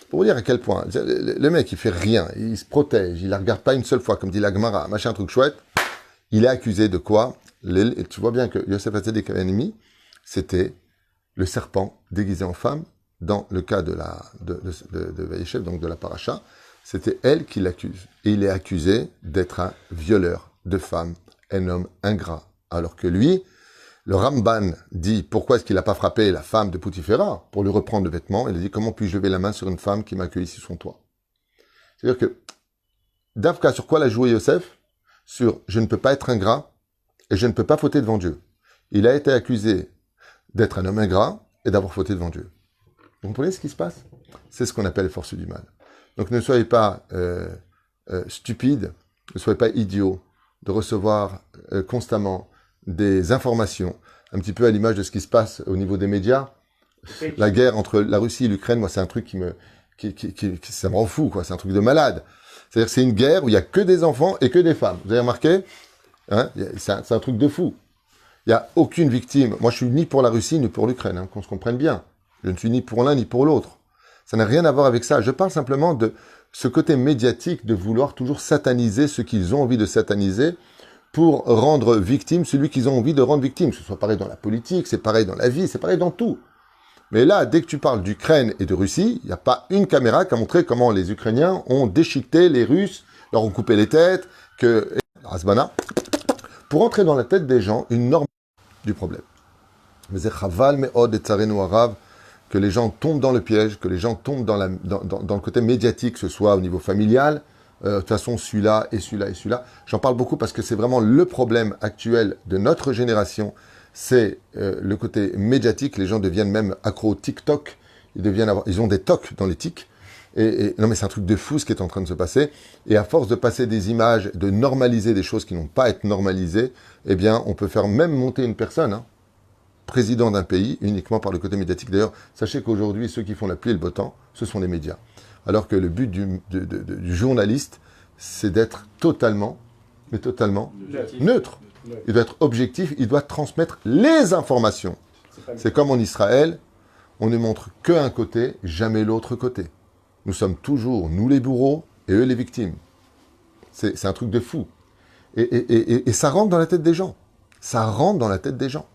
Pour vous dire à quel point, le mec, il fait rien, il se protège, il la regarde pas une seule fois, comme dit la Gemara, machin, truc chouette. Il est accusé de quoi? Et tu vois bien que Yosef Hatzadik avait un ennemi, c'était le serpent déguisé en femme, dans le cas de Vayeshev, donc de la paracha, c'était elle qui l'accuse. Et il est accusé d'être un violeur de femmes, un homme ingrat. Alors que lui, le Ramban dit pourquoi est-ce qu'il n'a pas frappé la femme de Potiphera pour lui reprendre le vêtement. Il a dit comment puis-je lever la main sur une femme qui m'a accueilli sous son toit. C'est-à-dire que Davka, sur quoi l'a joué Yosef? Sur je ne peux pas être ingrat et je ne peux pas fauter devant Dieu. Il a été accusé d'être un homme ingrat et d'avoir fauté devant Dieu. Vous comprenez ce qui se passe? C'est ce qu'on appelle les forces du mal. Donc ne soyez pas stupides, ne soyez pas idiots de recevoir constamment des informations, un petit peu à l'image de ce qui se passe au niveau des médias. La guerre entre la Russie et l'Ukraine, moi, c'est un truc ça me rend fou, quoi. C'est un truc de malade. C'est-à-dire que c'est une guerre où il y a que des enfants et que des femmes. Vous avez remarqué? Hein? C'est un truc de fou. Il n'y a aucune victime. Moi, je suis ni pour la Russie, ni pour l'Ukraine, hein, qu'on se comprenne bien. Je ne suis ni pour l'un, ni pour l'autre. Ça n'a rien à voir avec ça. Je parle simplement de ce côté médiatique de vouloir toujours sataniser ceux qu'ils ont envie de sataniser pour rendre victime celui qu'ils ont envie de rendre victime. Ce soit pareil dans la politique, c'est pareil dans la vie, c'est pareil dans tout. Mais là, dès que tu parles d'Ukraine et de Russie, il n'y a pas une caméra qui a montré comment les Ukrainiens ont déchiqueté les Russes, leur ont coupé les têtes, pour entrer dans la tête des gens une norme du problème. Mais c'est chaval me'od et tsarenu arav, que les gens tombent dans le piège, que les gens tombent dans le côté médiatique, que ce soit au niveau familial. De toute façon, celui-là et celui-là et celui-là. J'en parle beaucoup parce que c'est vraiment le problème actuel de notre génération. C'est le côté médiatique. Les gens deviennent même accros au TikTok. Ils ont des tocs dans les tics. Non, mais c'est un truc de fou ce qui est en train de se passer. Et à force de passer des images, de normaliser des choses qui n'ont pas à être normalisées, eh bien, on peut faire même monter une personne, hein, président d'un pays, uniquement par le côté médiatique. D'ailleurs, sachez qu'aujourd'hui, ceux qui font la pluie et le beau temps, ce sont les médias. Alors que le but du journaliste, c'est d'être totalement, mais totalement neutre. Il doit être objectif, il doit transmettre les informations. C'est comme en Israël, on ne montre qu'un côté, jamais l'autre côté. Nous sommes toujours, nous les bourreaux, et eux les victimes. C'est un truc de fou. Et ça rentre dans la tête des gens. Ça rentre dans la tête des gens.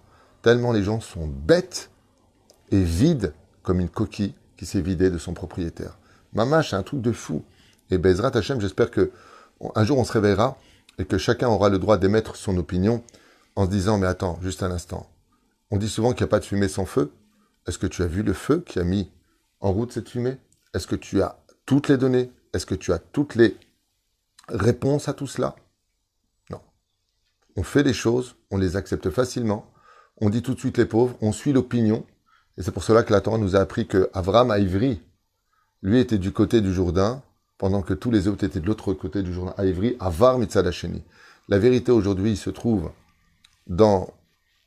Tellement les gens sont bêtes et vides comme une coquille qui s'est vidée de son propriétaire. Mamash, c'est un truc de fou. Et Bezrat Hashem, j'espère que un jour on se réveillera et que chacun aura le droit d'émettre son opinion en se disant, mais attends, juste un instant. On dit souvent qu'il n'y a pas de fumée sans feu. Est-ce que tu as vu le feu qui a mis en route cette fumée? Est-ce que tu as toutes les données? Est-ce que tu as toutes les réponses à tout cela? Non. On fait les choses, on les accepte facilement, on dit tout de suite les pauvres, on suit l'opinion. Et c'est pour cela que la Torah nous a appris que Avram à Ivry, lui était du côté du Jourdain, pendant que tous les autres étaient de l'autre côté du Jourdain. À Ivry, Avar Mitzad Hasheni. La vérité aujourd'hui se trouve dans,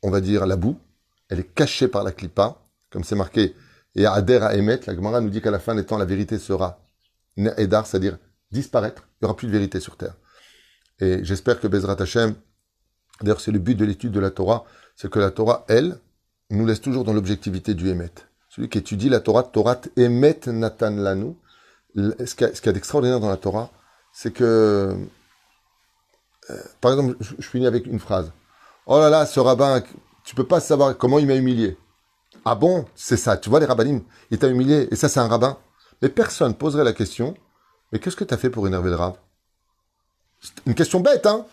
on va dire, la boue. Elle est cachée par la clipa, comme c'est marqué. Et Ader à Emet, la Gemara nous dit qu'à la fin des temps, la vérité sera Ne'edar, c'est-à-dire disparaître. Il n'y aura plus de vérité sur terre. Et j'espère que Bezrat Hashem, d'ailleurs c'est le but de l'étude de la Torah, c'est que la Torah, elle, nous laisse toujours dans l'objectivité du Emet. Celui qui étudie la Torah, Torah Emet Natan Lanu. Ce qu'il y a d'extraordinaire dans la Torah, c'est que, par exemple, je finis avec une phrase. Oh là là, ce rabbin, tu peux pas savoir comment il m'a humilié. Ah bon, c'est ça. Tu vois, les rabbinim, il t'a humilié, et ça, c'est un rabbin. Mais personne poserait la question, mais qu'est-ce que tu as fait pour énerver le rabbin? C'est une question bête, hein?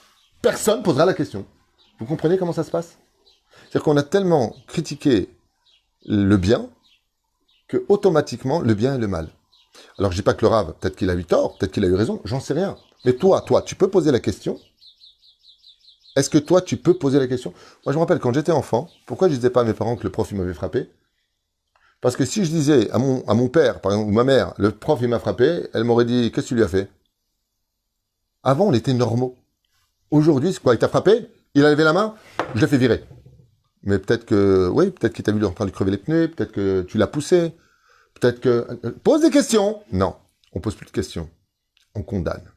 Personne posera la question. Vous comprenez comment ça se passe? C'est-à-dire qu'on a tellement critiqué le bien, que automatiquement, le bien et le mal. Alors, je dis pas que le Rav, peut-être qu'il a eu tort, peut-être qu'il a eu raison, j'en sais rien. Mais toi, tu peux poser la question? Est-ce que toi, tu peux poser la question? Moi, je me rappelle, quand j'étais enfant, pourquoi je disais pas à mes parents que le prof, il m'avait frappé? Parce que si je disais à mon père, par exemple, ou ma mère, le prof, il m'a frappé, elle m'aurait dit, qu'est-ce que tu lui as fait? Avant, on était normaux. Aujourd'hui, c'est quoi? Il t'a frappé? Il a levé la main? Je l'ai fait virer. Mais peut-être que, oui, peut-être qu'il t'a vu en train de crever les pneus, peut-être que tu l'as poussé, peut-être que... Pose des questions! Non, on pose plus de questions. On condamne.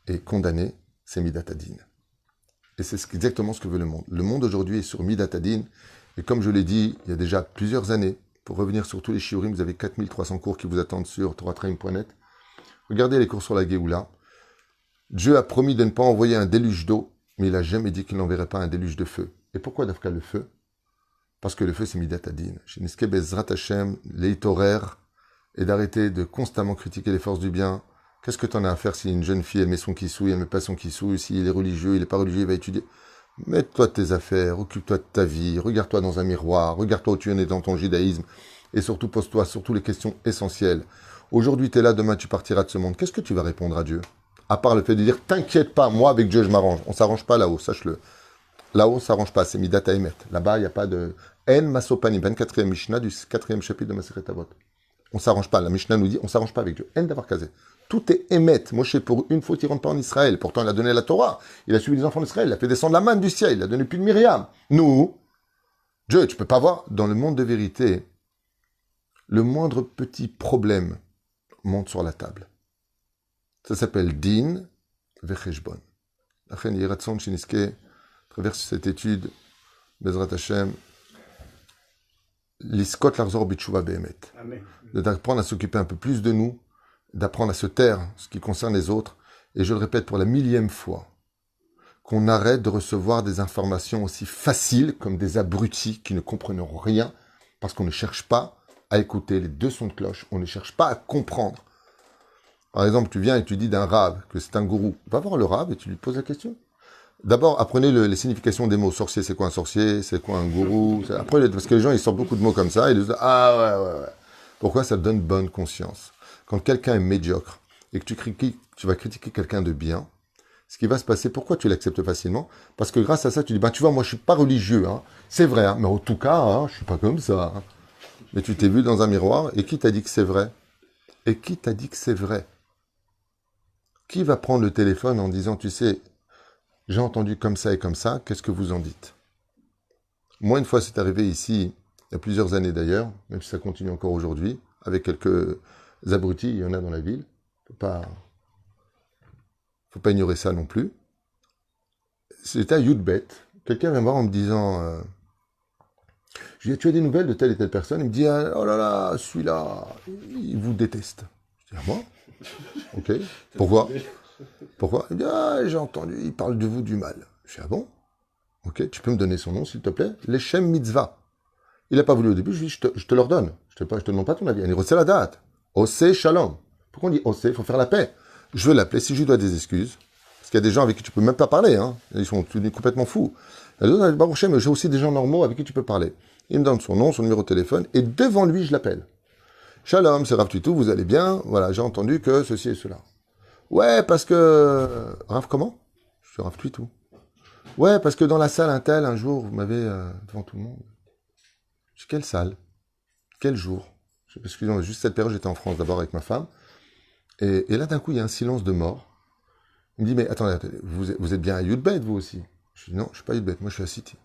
Et condamner, c'est Midatadin. Et c'est exactement ce que veut le monde. Le monde aujourd'hui est sur Midatadin. Et comme je l'ai dit il y a déjà plusieurs années, pour revenir sur tous les shiurim, vous avez 4300 cours qui vous attendent sur toratraim.net. Regardez les cours sur la Géoula. Dieu a promis de ne pas envoyer un déluge d'eau, mais il n'a jamais dit qu'il n'enverrait pas un déluge de feu. Et pourquoi d'Afka le feu? Parce que le feu, c'est Midatadin. Chez Niske Bezrat Hashem, l'Eitorer, et d'arrêter de constamment critiquer les forces du bien. Qu'est-ce que tu en as à faire si une jeune fille, elle met son kissouille, elle met pas son kissouille, s'il est religieux, il n'est pas religieux, il va étudier. Mets-toi de tes affaires, occupe-toi de ta vie, regarde-toi dans un miroir, regarde-toi où tu en es dans ton judaïsme, et surtout pose-toi surtout les questions essentielles. Aujourd'hui, tu es là, demain, tu partiras de ce monde. Qu'est-ce que tu vas répondre à Dieu? À part le fait de dire, t'inquiète pas, moi, avec Dieu, je m'arrange. On s'arrange pas là-haut, sache-le. Là-haut, on s'arrange pas, c'est Midat Haemet. Là-bas, il n'y a pas de... En Masopani, 24e Mishnah du 4e chapitre de Masechet Avot. On s'arrange pas. La Mishnah nous dit, on s'arrange pas avec Dieu. En Davar Kazé. Tout est Emet. Moshe, pour une faute, il rentre pas en Israël. Pourtant, il a donné la Torah. Il a suivi les enfants d'Israël. Il a fait descendre la manne du ciel. Il a donné plus de Myriam. Nous, Dieu, tu peux pas voir, dans le monde de vérité, le moindre petit problème monte sur la table. Ça s'appelle Din Vecheshbon. La reine Yeratson Shiniske traverse cette étude, Bezrat Hashem, Liskot Larzor Bitshuva Behemet. D'apprendre à s'occuper un peu plus de nous, d'apprendre à se taire, ce qui concerne les autres. Et je le répète pour la 1000e fois, qu'on arrête de recevoir des informations aussi faciles comme des abrutis qui ne comprennent rien, parce qu'on ne cherche pas à écouter les deux sons de cloche, on ne cherche pas à comprendre. Par exemple, tu viens et tu dis d'un rave que c'est un gourou. Va voir le rave et tu lui poses la question. D'abord, apprenez les significations des mots. Sorcier, c'est quoi un sorcier? C'est quoi un gourou? Après, parce que les gens, ils sortent beaucoup de mots comme ça, et ils disent, ah ouais. Pourquoi? Ça te donne bonne conscience. Quand quelqu'un est médiocre, et que tu vas critiquer quelqu'un de bien, ce qui va se passer, pourquoi tu l'acceptes facilement? Parce que grâce à ça, tu dis, tu vois, moi, je suis pas religieux, hein. C'est vrai, hein, mais en tout cas, hein, je suis pas comme ça. Hein. Mais tu t'es vu dans un miroir, et qui t'a dit que c'est vrai? Et qui t'a dit que c'est vrai? Qui va prendre le téléphone en disant, tu sais, j'ai entendu comme ça et comme ça, qu'est-ce que vous en dites? Moi, une fois, c'est arrivé ici, il y a plusieurs années d'ailleurs, même si ça continue encore aujourd'hui, avec quelques Les abrutis, il y en a dans la ville. Faut pas ignorer ça non plus. C'était à Youdbet. Quelqu'un vient me voir en me disant je lui dis, tu as des nouvelles de telle et telle personne? Il me dit, ah, oh là là, celui-là, il vous déteste. Je dis, ah, moi? Ok. Pourquoi? Pourquoi? Il me dit, ah, j'ai entendu, il parle de vous du mal. Je dis, ah bon? Ok, tu peux me donner son nom, s'il te plaît? Leshem Mitzvah. Il n'a pas voulu au début, je lui dis, je te l'ordonne. Je te demande pas ton avis. Il dit, la date. Osé Shalom. Pourquoi on dit Osé? Il faut faire la paix. Je veux l'appeler, si je lui dois des excuses. Parce qu'il y a des gens avec qui tu peux même pas parler, hein. Ils sont complètement fous. Il y a d'autres, Baruch Hashem, j'ai aussi des gens normaux avec qui tu peux parler. Il me donne son nom, son numéro de téléphone, et devant lui, je l'appelle. Shalom, c'est Rav Tuitou, vous allez bien? Voilà, j'ai entendu que ceci et cela. Ouais, parce que... Rav comment? Je suis Rav Tuitou. Ouais, parce que dans la salle, un jour, vous m'avez devant tout le monde. Je dis, quelle salle? Quel jour? Excusez-moi, juste cette période, j'étais en France d'abord avec ma femme. Et là, d'un coup, il y a un silence de mort. Il me dit, mais attendez, vous êtes bien à Youdbet, vous aussi? Je dis, non, je suis pas à Youdbet, moi je suis à City.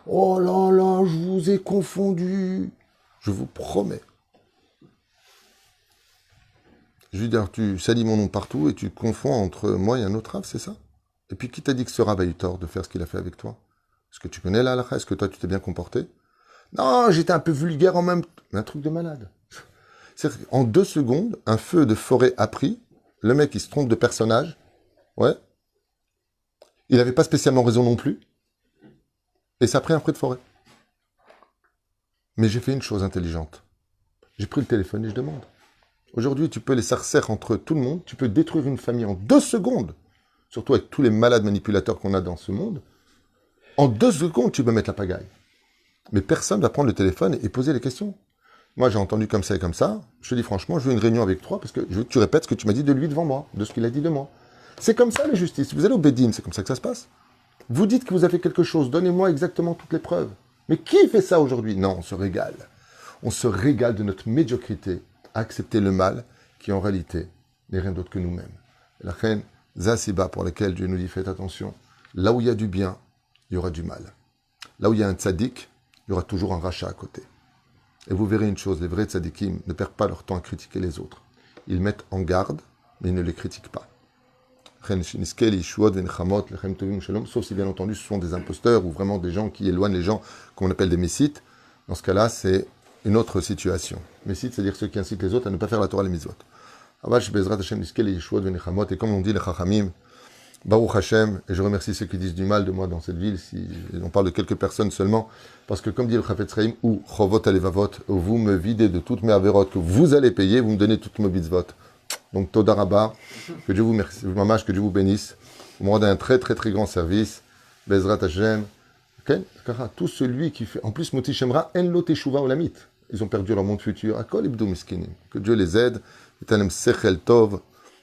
Oh là là, je vous ai confondu. Je vous promets. Je lui dis, alors tu salis mon nom partout et tu confonds entre moi et un autre Rav, c'est ça? Et puis qui t'a dit que ce Rav a eu tort de faire ce qu'il a fait avec toi? Est-ce que tu connais la halakha? Est-ce que toi tu t'es bien comporté? Non, j'étais un peu vulgaire en même temps. Mais un truc de malade. C'est-à-dire qu'en 2 secondes, un feu de forêt a pris, le mec il se trompe de personnage, ouais. Il n'avait pas spécialement raison non plus. Et ça a pris un feu de forêt. Mais j'ai fait une chose intelligente. J'ai pris le téléphone et je demande. Aujourd'hui, tu peux les sarcères entre tout le monde, tu peux détruire une famille en 2 secondes, surtout avec tous les malades manipulateurs qu'on a dans ce monde. En 2 secondes, tu peux mettre la pagaille. Mais personne ne va prendre le téléphone et poser les questions. Moi, j'ai entendu comme ça et comme ça. Je te dis franchement, je veux une réunion avec toi parce que je veux que tu répètes ce que tu m'as dit de lui devant moi, de ce qu'il a dit de moi. C'est comme ça la justice. Vous allez au Bédine, c'est comme ça que ça se passe. Vous dites que vous avez fait quelque chose, donnez-moi exactement toutes les preuves. Mais qui fait ça aujourd'hui? Non, on se régale. On se régale de notre médiocrité à accepter le mal qui en réalité n'est rien d'autre que nous-mêmes. La reine Zasiba pour laquelle Dieu nous dit faites attention. Là où il y a du bien, il y aura du mal. Là où il y a un tzaddik, il y aura toujours un rachat à côté. Et vous verrez une chose, les vrais tzaddikim ne perdent pas leur temps à critiquer les autres. Ils mettent en garde, mais ils ne les critiquent pas. Sauf si bien entendu ce sont des imposteurs ou vraiment des gens qui éloignent les gens qu'on appelle des messites. Dans ce cas-là, c'est une autre situation. Messites, c'est-à-dire ceux qui incitent les autres à ne pas faire la Torah et les mitzvot. Et comme on dit les chachamim, Baruch Hashem, et je remercie ceux qui disent du mal de moi dans cette ville, si on parle de quelques personnes seulement, parce que comme dit le Chafetz Chaim, ou Chovot Alevavot, vous me videz de toutes mes avérotes que vous allez payer, vous me donnez toutes mes mitzvot. Donc Toda Rabba, que Dieu vous merci, Mamash, que Dieu vous bénisse, vous me rendez un très très très grand service, Bezrat Hashem, tout celui qui fait, en plus Moti Shemra, En Lo Teshuva Olamit, ils ont perdu leur monde futur, Akol Ibdou Miskinim, que Dieu les aide, Etalem Sechel Tov,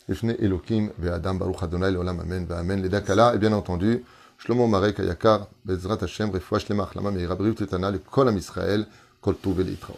Lefne Elokim, Ve'adam Baruch Adonai Leolam Amen, Ve'amen, Ledakala, et bien entendu, Shlomo Marek Ayakar, Bezrat Hashem, Refoua Shlema Achlama Meira Briut Etana, le Kol Am Israël, Kol Tov et Leitraot.